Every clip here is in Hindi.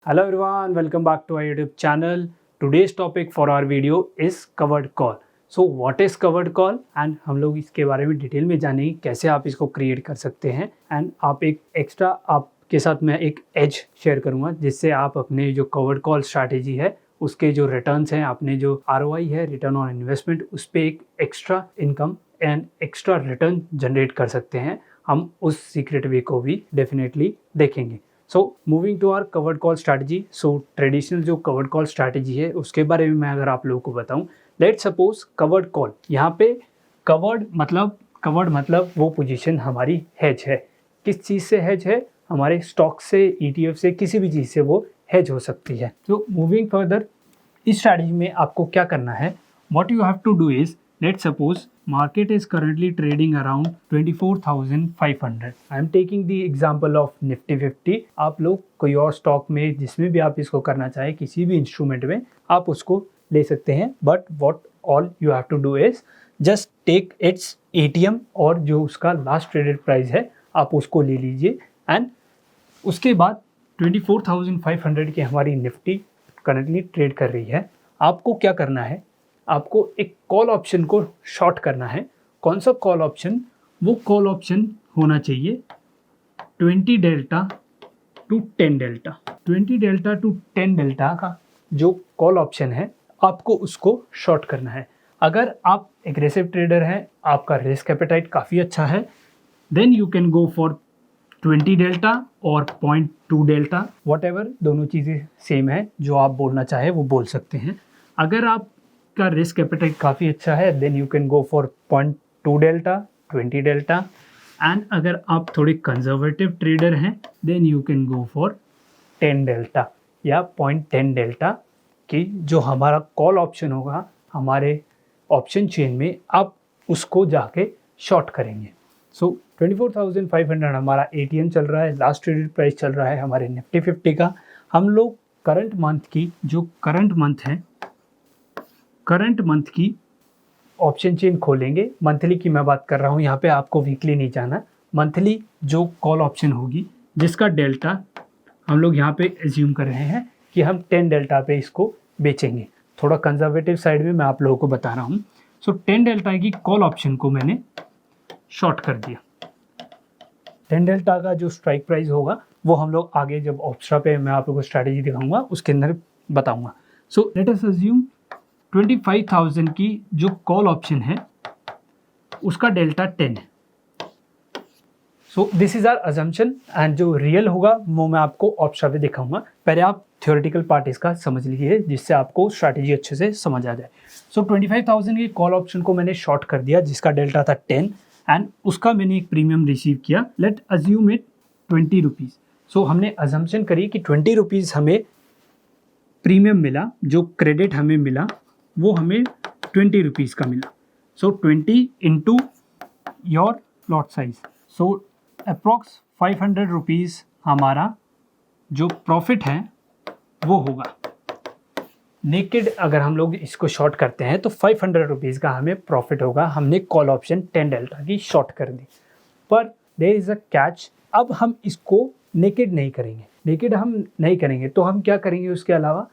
Hello everyone, welcome back to our YouTube channel. Today's topic for our video is covered call. So what is covered call and हम लोग इसके बारे में डिटेल में जानेंगे कैसे आप इसको क्रिएट कर सकते हैं एंड आप एक एक्स्ट्रा आपके साथ मैं एक एज शेयर करूंगा जिससे आप अपने जो कवर्ड कॉल स्ट्रैटेजी है उसके जो रिटर्न्स हैं, आपने जो ROI है, रिटर्न ऑन इन्वेस्टमेंट, उस पर एक extra income and extra return generate कर सकते हैं। हम उस सीक्रेट वे को भी डेफिनेटली देखेंगे। So moving to our covered call strategy. So traditional जो कवर्ड कॉल स्ट्रैटेजी है उसके बारे में मैं अगर आप लोगों को बताऊं, लेट सपोज कवर्ड कॉल, यहाँ पे कवर्ड मतलब वो पोजीशन हमारी हेज है। किस चीज़ से हेज है? हमारे स्टॉक से, ETF से, किसी भी चीज़ से वो हेज हो सकती है। तो मूविंग फर्दर, इस स्ट्रैटेजी में आपको क्या करना है, what you have to do is, let suppose market is currently trading around 24,500. I am taking the example of Nifty 50. आप लोग कोई और स्टॉक में, जिसमें भी आप इसको करना चाहें, किसी भी इंस्ट्रूमेंट में आप उसको ले सकते हैं, but what all you have to do is just take its ATM और जो उसका लास्ट ट्रेडेड प्राइस है आप उसको ले लीजिए एंड उसके बाद 24,500 की हमारी निफ्टी करंटली ट्रेड कर रही है। आपको क्या करना है, आपको एक कॉल ऑप्शन को शॉर्ट करना है। कौन सा कॉल ऑप्शन? वो कॉल ऑप्शन होना चाहिए 20 delta two 10 delta. 20 delta two 10 delta का जो कॉल ऑप्शन है आपको उसको शॉर्ट करना है। अगर आप एग्रेसिव ट्रेडर हैं, आपका रिस्क एपेटाइट काफ़ी अच्छा है, then you can go for 20 delta और 0.2 डेल्टा, वॉट एवर, दोनों चीज़ें सेम है, जो आप बोलना चाहे वो बोल सकते हैं। अगर आप का रिस्क एपेटाइट काफ़ी अच्छा है, then you can go for 0.2 delta, 20 delta, and अगर आप थोड़े कंजर्वेटिव ट्रेडर हैं then you can go for 10 delta या 0.10 डेल्टा की जो हमारा कॉल ऑप्शन होगा हमारे ऑप्शन चेन में, आप उसको जाके शॉर्ट करेंगे। सो 24,500 हमारा ATM चल रहा है, लास्ट ट्रेडेड प्राइस चल रहा है हमारे निफ्टी 50 का। हम लोग करंट मंथ की जो करंट मंथ की ऑप्शन चेन खोलेंगे। मंथली की मैं बात कर रहा हूँ यहाँ पे, आपको वीकली नहीं जाना। मंथली जो कॉल ऑप्शन होगी जिसका डेल्टा हम लोग यहाँ पे एज्यूम कर रहे हैं कि हम 10 डेल्टा पे इसको बेचेंगे। थोड़ा कंजर्वेटिव साइड में मैं आप लोगों को बता रहा हूँ। सो 10 डेल्टा की कॉल ऑप्शन को मैंने शॉर्ट कर दिया। 10 डेल्टा का जो स्ट्राइक प्राइस होगा वो हम लोग आगे जब ऑप्शा पे मैं आप लोगों को स्ट्रैटेजी दिखाऊंगा उसके अंदर बताऊंगा। सो लेट अस अज्यूम 25,000 की जो कॉल ऑप्शन है उसका डेल्टा 10 है। So this is our assumption and जो रियल होगा वो मैं आपको ऑप्शा पे दिखाऊंगा। पहले आप थ्योरेटिकल पार्ट इसका समझ लीजिए जिससे आपको स्ट्रैटेजी अच्छे से समझ आ जाए। सो 25,000 की कॉल ऑप्शन को मैंने शॉर्ट कर दिया जिसका डेल्टा था 10 एंड उसका मैंने एक प्रीमियम रिसीव किया। Let assume it 20 rupees. सो हमने अजम्पशन करी कि 20 रुपीज़ हमें प्रीमियम मिला, जो क्रेडिट हमें मिला वो हमें 20 रुपीज़ का मिला। सो 20 into your lot size, so approx 500 rupees हमारा जो प्रॉफिट है वो होगा। नेकेड अगर हम लोग इसको शॉर्ट करते हैं तो 500 रुपीज़ का हमें प्रॉफिट होगा। हमने कॉल ऑप्शन 10 डेल्टा की शॉर्ट कर दी, पर देयर इज़ अ कैच। अब हम इसको नेकेड नहीं करेंगे, तो हम क्या करेंगे उसके अलावा?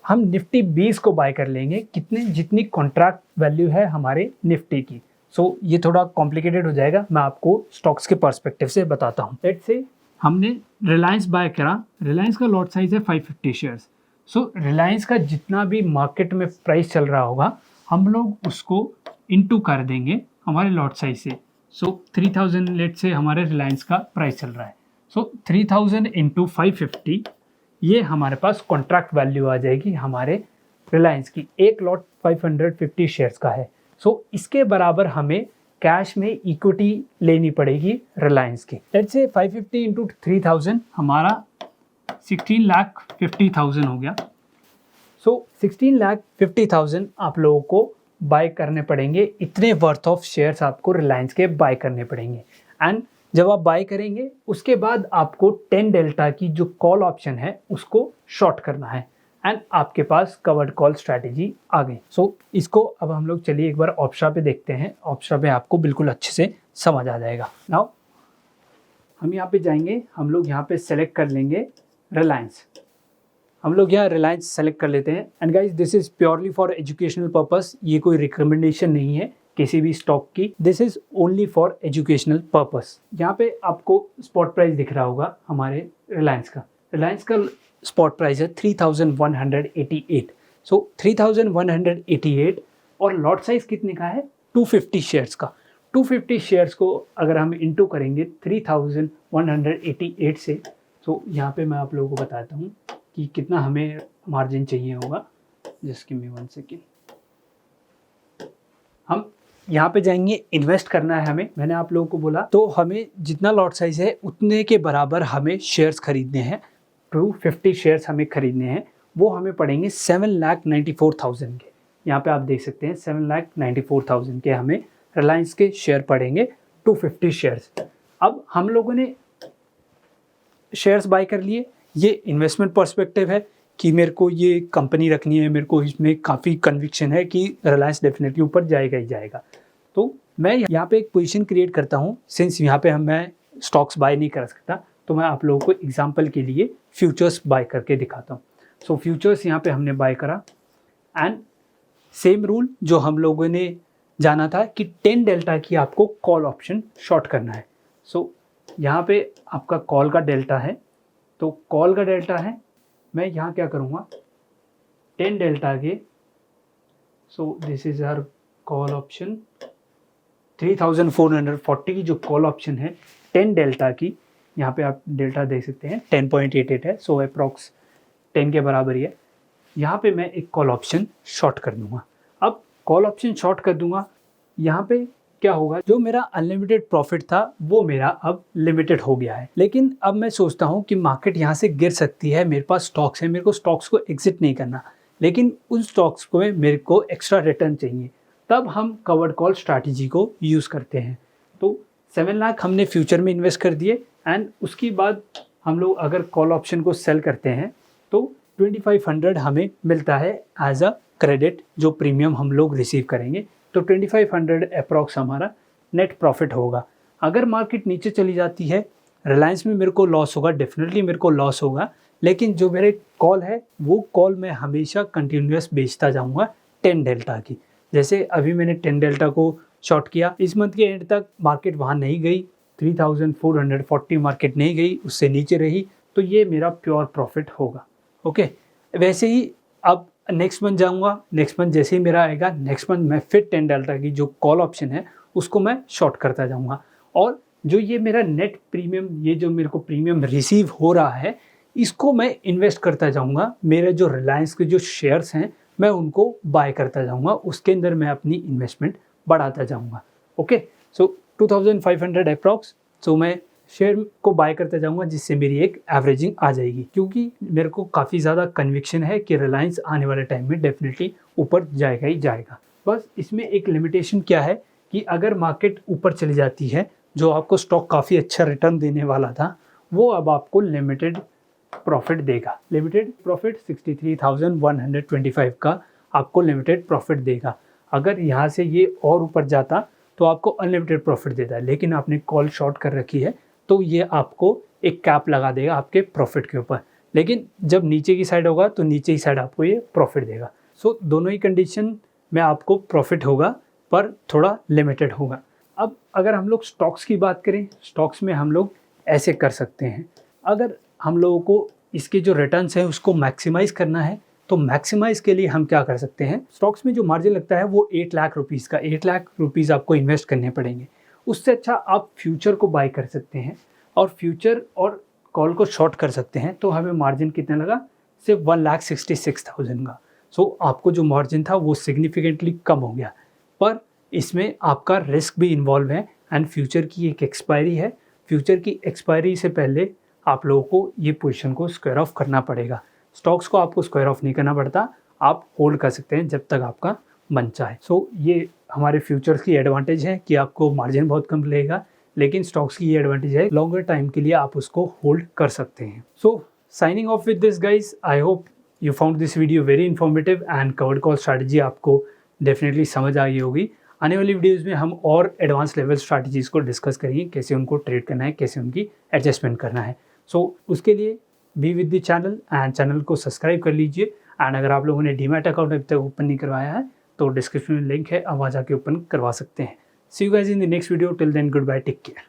हम निफ्टी 20 को बाय कर लेंगे। कितने? जितनी कॉन्ट्रैक्ट वैल्यू है हमारे निफ्टी की। ये थोड़ा कॉम्प्लिकेटेड हो जाएगा, मैं आपको स्टॉक्स के पर्सपेक्टिव से बताता हूँ। लेट्स से हमने रिलायंस बाय करा, रिलायंस का लॉट साइज है 550 शेयर्स। रिलायंस का जितना भी मार्केट में प्राइस चल रहा होगा हम लोग उसको इनटू कर देंगे हमारे लॉट साइज से। 3000 लेट से हमारे रिलायंस का प्राइस चल रहा है। 3000 इंटू 550, ये हमारे पास कॉन्ट्रैक्ट वैल्यू आ जाएगी हमारे रिलायंस की। एक लॉट 550 शेयर्स का है। इसके बराबर हमें कैश में इक्विटी लेनी पड़ेगी रिलायंस की। लेट्स से 550 इंटू 3000 हमारा 16,50,000 हो गया। 16,50,000 आप लोगों को बाय करने पड़ेंगे। इतने वर्थ ऑफ शेयर्स आपको रिलायंस के बाय करने पड़ेंगे एंड जब आप बाय करेंगे उसके बाद आपको 10 डेल्टा की जो कॉल ऑप्शन है उसको शॉर्ट करना है एंड आपके पास कवर्ड कॉल स्ट्रैटेजी आ गई। इसको अब हम लोग चलिए एक बार ऑप्शा पे देखते हैं। ऑप्शा पे आपको बिल्कुल अच्छे से समझ आ जाएगा। नाउ हम यहाँ पे जाएंगे, हम लोग यहाँ पे सेलेक्ट कर लेंगे रिलायंस। हम लोग यहाँ रिलायंस सेलेक्ट कर लेते हैं। And guys this is purely for educational purpose, ये कोई रिकमेंडेशन नहीं है किसी भी स्टॉक की, this is only for educational purpose. यहाँ पे आपको स्पॉट प्राइस दिख रहा होगा हमारे रिलायंस का स्पॉट प्राइस है 3188। सो 3188 और लॉट साइज कितने का है 250 शेयर्स का। 250 शेयर्स को अगर हम इंटू करेंगे 3188 से, तो यहाँ पे मैं आप लोगों को बताता हूँ कि कितना हमें मार्जिन चाहिए होगा। Just give me 1 second. हम यहाँ पे जाएंगे, इन्वेस्ट करना है हमें, मैंने आप लोगों को बोला, तो हमें जितना लॉट साइज है उतने के बराबर हमें शेयर्स खरीदने हैं। 250 शेयर्स हमें खरीदने हैं, वो हमें पड़ेंगे 7,94,000 के। यहाँ पे आप देख सकते हैं 7,94,000 के हमें रिलायंस के शेयर पड़ेंगे 250 शेयर्स। अब हम लोगों ने शेयर्स बाय कर लिए, ये इन्वेस्टमेंट पर्सपेक्टिव है कि मेरे को ये कंपनी रखनी है, मेरे को इसमें काफ़ी कन्विक्शन है कि रिलायंस डेफिनेटली ऊपर जाएगा ही जाएगा। तो मैं यहाँ पे एक पोजीशन क्रिएट करता हूँ, सिंस यहाँ पे मैं स्टॉक्स बाय नहीं कर सकता, तो मैं आप लोगों को एग्जांपल के लिए फ्यूचर्स बाय करके दिखाता हूँ। सो फ्यूचर्स यहाँ पे हमने बाय करा एंड सेम रूल जो हम लोगों ने जाना था कि 10 डेल्टा की आपको कॉल ऑप्शन शॉर्ट करना है। सो यहाँ पे आपका कॉल का डेल्टा है, तो कॉल का डेल्टा है, मैं यहाँ क्या करूँगा 10 डेल्टा के, so this is our call option 3440 की जो कॉल ऑप्शन है 10 डेल्टा की, यहाँ पे आप डेल्टा देख सकते हैं 10.88 है, सो अप्रॉक्स 10 के बराबर ही है। यहाँ पे मैं एक कॉल ऑप्शन शॉर्ट कर दूंगा। अब कॉल ऑप्शन शॉर्ट कर दूंगा, यहाँ पे क्या होगा, जो मेरा अनलिमिटेड प्रॉफिट था वो मेरा अब लिमिटेड हो गया है। लेकिन अब मैं सोचता हूँ कि मार्केट यहाँ से गिर सकती है, मेरे पास स्टॉक्स है, मेरे को स्टॉक्स को एग्जिट नहीं करना, लेकिन उन स्टॉक्स को मेरे को एक्स्ट्रा रिटर्न चाहिए, तब हम कवर्ड कॉल स्ट्रैटेजी को यूज़ करते हैं। तो 7 लाख हमने फ्यूचर में इन्वेस्ट कर दिए एंड उसके बाद हम लोग अगर कॉल ऑप्शन को सेल करते हैं तो 2500 हमें मिलता है एज अ क्रेडिट, जो प्रीमियम हम लोग रिसीव करेंगे। तो 2500 अप्रॉक्स हमारा नेट प्रॉफिट होगा। अगर मार्केट नीचे चली जाती है, रिलायंस में मेरे को लॉस होगा, डेफिनेटली मेरे को लॉस होगा, लेकिन जो मेरे कॉल है वो कॉल मैं हमेशा कंटिन्यूस बेचता जाऊँगा 10 डेल्टा की। जैसे अभी मैंने 10 डेल्टा को शॉर्ट किया, इस मंथ के एंड तक मार्केट वहाँ नहीं गई, 3440 मार्केट नहीं गई, उससे नीचे रही, तो ये मेरा प्योर प्रॉफिट होगा। ओके, वैसे ही अब नेक्स्ट मंथ जाऊंगा, नेक्स्ट मंथ जैसे ही मेरा आएगा, नेक्स्ट मंथ मैं फिर 10 डेल्टा की जो कॉल ऑप्शन है उसको मैं शॉर्ट करता जाऊंगा, और जो ये मेरा नेट प्रीमियम, ये जो मेरे को प्रीमियम रिसीव हो रहा है, इसको मैं इन्वेस्ट करता जाऊंगा। मेरे जो रिलायंस के जो शेयर्स हैं मैं उनको बाय करता जाऊंगा, उसके अंदर मैं अपनी इन्वेस्टमेंट बढ़ाता जाऊंगा। ओके, सो 2500 अप्रॉक्स, सो मैं शेयर को बाय करता जाऊंगा, जिससे मेरी एक एवरेजिंग आ जाएगी, क्योंकि मेरे को काफ़ी ज़्यादा कन्विक्शन है कि रिलायंस आने वाले टाइम में डेफिनेटली ऊपर जाएगा ही जाएगा। बस इसमें एक लिमिटेशन क्या है कि अगर मार्केट ऊपर चली जाती है, जो आपको स्टॉक काफ़ी अच्छा रिटर्न देने वाला था, वो अब आपको लिमिटेड प्रॉफिट देगा। लिमिटेड प्रॉफिट 63,125 का आपको लिमिटेड प्रॉफिट देगा। अगर यहाँ से ये और ऊपर जाता तो आपको अनलिमिटेड प्रॉफिट देता है, लेकिन आपने कॉल शॉर्ट कर रखी है तो ये आपको एक कैप लगा देगा आपके प्रॉफिट के ऊपर, लेकिन जब नीचे की साइड होगा तो नीचे की साइड आपको ये प्रॉफिट देगा। सो दोनों ही कंडीशन में आपको प्रॉफिट होगा, पर थोड़ा लिमिटेड होगा। अब अगर हम लोग स्टॉक्स की बात करें, स्टॉक्स में हम लोग ऐसे कर सकते हैं, अगर हम लोगों को इसके जो रिटर्न्स हैं उसको मैक्सिमाइज़ करना है, तो मैक्सिमाइज़ के लिए हम क्या कर सकते हैं, स्टॉक्स में जो मार्जिन लगता है वो 8 लाख रुपीज़ का, 8 लाख रुपीज़ आपको इन्वेस्ट करने पड़ेंगे। उससे अच्छा आप फ्यूचर को बाय कर सकते हैं और फ्यूचर और कॉल को शॉर्ट कर सकते हैं। तो हमें मार्जिन कितना लगा, सिर्फ 1,66,000 का। सो आपको जो मार्जिन था वो सिग्निफिकेंटली कम हो गया, पर इसमें आपका रिस्क भी इन्वॉल्व है एंड फ्यूचर की एक एक्सपायरी है। फ्यूचर की एक्सपायरी से पहले आप लोगों को ये पोजीशन को स्क्वायर ऑफ करना पड़ेगा। स्टॉक्स को आपको स्क्वायर ऑफ नहीं करना पड़ता, आप होल्ड कर सकते हैं जब तक आपका मन चाहे। सो ये हमारे फ्यूचर्स की एडवांटेज है कि आपको मार्जिन बहुत कम लगेगा, लेकिन स्टॉक्स की ये एडवांटेज है लॉन्गर टाइम के लिए आप उसको होल्ड कर सकते हैं। So signing off with this guys, I hope you found this video very informative and covered call strategy आपको डेफिनेटली समझ आ गई होगी। आने वाली वीडियोज़ में हम और एडवांस लेवल स्ट्रैटेजीज़ को डिस्कस करेंगे, कैसे उनको ट्रेड करना है, कैसे उनकी एडजस्टमेंट करना है। सो उसके लिए be with the channel and channel को सब्सक्राइब कर लीजिए। एंड अगर आप लोगों ने डीमैट अकाउंट अभी तक ओपन नहीं करवाया है तो डिस्क्रिप्शन में लिंक है, आप वहाँ जाके ओपन करवा सकते हैं। See you guys in the next video, till then good bye, take care.